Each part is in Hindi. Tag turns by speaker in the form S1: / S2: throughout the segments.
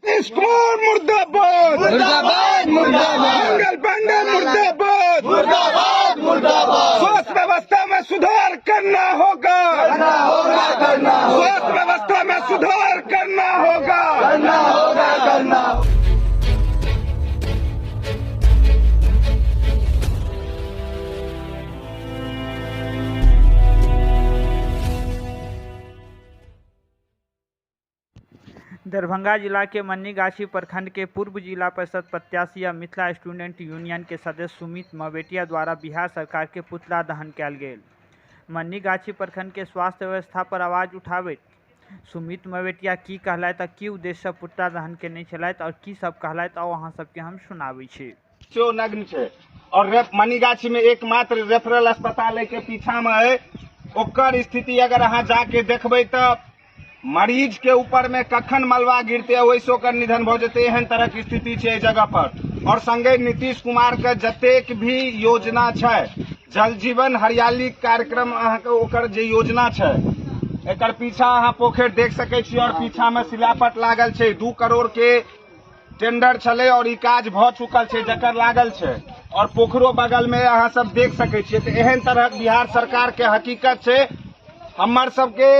S1: नीतीश कुमार मुर्दाबाद
S2: मुर्दाबाद मुर्दाबाद।
S1: मंगल पांडे मुर्दाबाद
S2: मुर्दाबाद मुर्दाबाद।
S1: स्वास्थ्य व्यवस्था में सुधार करना होगा स्वास्थ्य व्यवस्था में सुधार करना होगा
S3: दरभंगा जिला के मन्नीगाछी प्रखंड के पूर्व जिला परिषद प्रत्याशी आ मिथिला स्टूडेंट यूनियन के सदस्य सुमित मवेटिया द्वारा बिहार सरकार के पुतला दहन कयल गेल। मन्नीगाछी प्रखंड के स्वास्थ्य व्यवस्था पर आवाज उठाबैत सुमित मवेटिया की कहलथि आ की उद्देश्य पुतला दहन केने छलथि और की सब कहलथि आ अहाँ सबके हम सुनाबै छी।
S1: नग्न छै और मन्नीगाछी में एकमात्र रेफरल अस्पताल के पीछा में है। ओकर स्थिति अगर अहाँ जाके देखबै तो मरीज के ऊपर में कखन मलबा गिरते वैसे ओकर निधन भ जेते एहन तरह की स्थिति छै जगह पर। और संगे नीतीश कुमार के जतेक भी योजना छै जल जीवन हरियाली कार्यक्रम अहाँ के ओकर जे योजना छै एकर पीछा अहाँ पोखर देख सकै छी और पीछा में शिलापट लागल छै। 2 करोड़ के टेंडर छले और ई काज भ चुकल छै जकर लागल छै और पोखरो बगल में अहाँ सब देख सकै छियै। तो एहन तरह बिहार सरकार के हकीकत छै। हमर सबके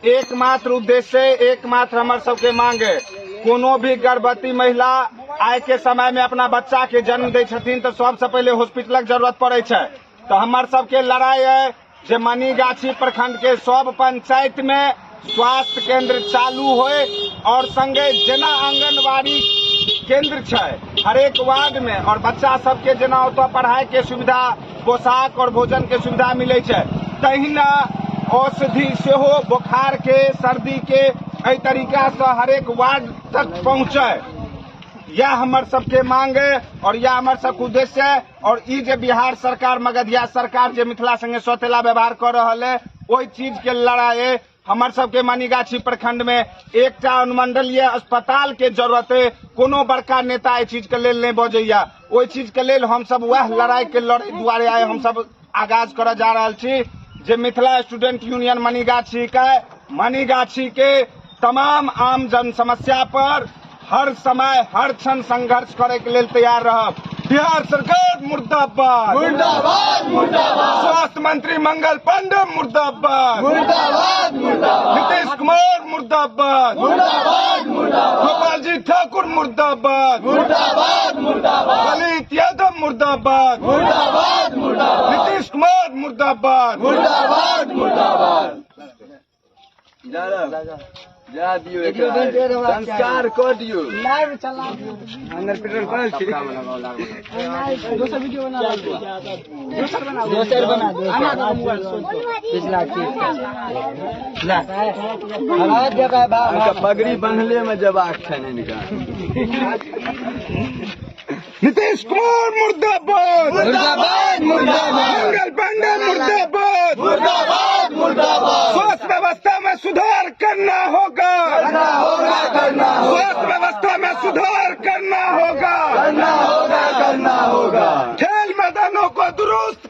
S1: एकमात्र उद्देश्य एकमात्र हमर सबके मांग है कोनो भी गर्भवती महिला आय के समय में अपना बच्चा के जन्म दै छथिन तो सबसे पहले हॉस्पिटलक जरूरत पड़े छै। तो हमर सबके लड़ाई है जे मन्नीगाछी प्रखंड के सब पंचायत में स्वास्थ्य केंद्र चालू होए और संगे जेना आंगनबाड़ी केंद्र छै हरेक वार्ड में और बच्चा सबके जेना ओतऽ पढ़ाई के सुविधा पोशाक और भोजन के सुविधा मिले छै तहिना औषधि सेहो बुखार के सर्दी के एहि तरीका से हरेक वार्ड तक पहुंचे। यह हमर सबके मांग है और यह हमर सबके उद्देश्य है। और ई जे बिहार सरकार मगधिया सरकार जे मिथिला संगे सौतेला व्यवहार कर रहल है ओहि चीज के लड़ाई हमर सबके मन्नीगाछी प्रखंड में एकटा अनुमंडलीय अस्पताल के जरूरत है। कोनो बड़का नेता एहि चीज के लेल नहीं बजैया ओहि चीज के लेल हम सब वह लड़ाई के लड़ाई दुआरे आए हम सब आगाज कर जा रहल छी जे मिथिला स्टूडेंट यूनियन मन्नीगाछी के तमाम आम जन समस्या पर हर समय हर क्षण संघर्ष करे के लेल तैयार रहब। बिहार सरकार मुर्दाबाद
S2: मुर्दाबाद मुर्दाबाद।
S1: स्वास्थ्य मंत्री मंगल पांडे मुर्दाबाद
S2: मुर्दाबाद मुर्दाबाद।
S1: नीतीश कुमार मुर्दाबाद
S2: मुर्दाबाद मुर्दाबाद।
S1: गोपाल जी ठाकुर मुर्दाबाद
S2: मुर्दाबाद मुर्दाबाद।
S1: ललित यादव मुर्दाबाद
S2: मुर्दाबाद मुर्दाबाद।
S1: नीतीश कुमार मुर्दाबाद
S2: मुर्दाबाद मुर्दाबाद। जा दियो संस्कार कर दियो लाइव चला अंदर पेट्रोल पड़ल छी दोसर वीडियो बना दोसर बना दो आना मोबाइल पिछला की ला आवाज जगह बा पगड़ी बंधले में जवाब छने इनका।
S1: नीतीश कुमार मुर्दाबाद
S2: मुर्दाबाद मुर्दाबाद।
S1: मंगल पांडे मुर्दाबाद
S2: मुर्दाबाद मुर्दाबाद।
S1: स्वास्थ्य व्यवस्था में सुधार करना होगा स्वास्थ्य व्यवस्था में सुधार करना होगा
S2: करना होगा
S1: खेल मैदानों को दुरुस्त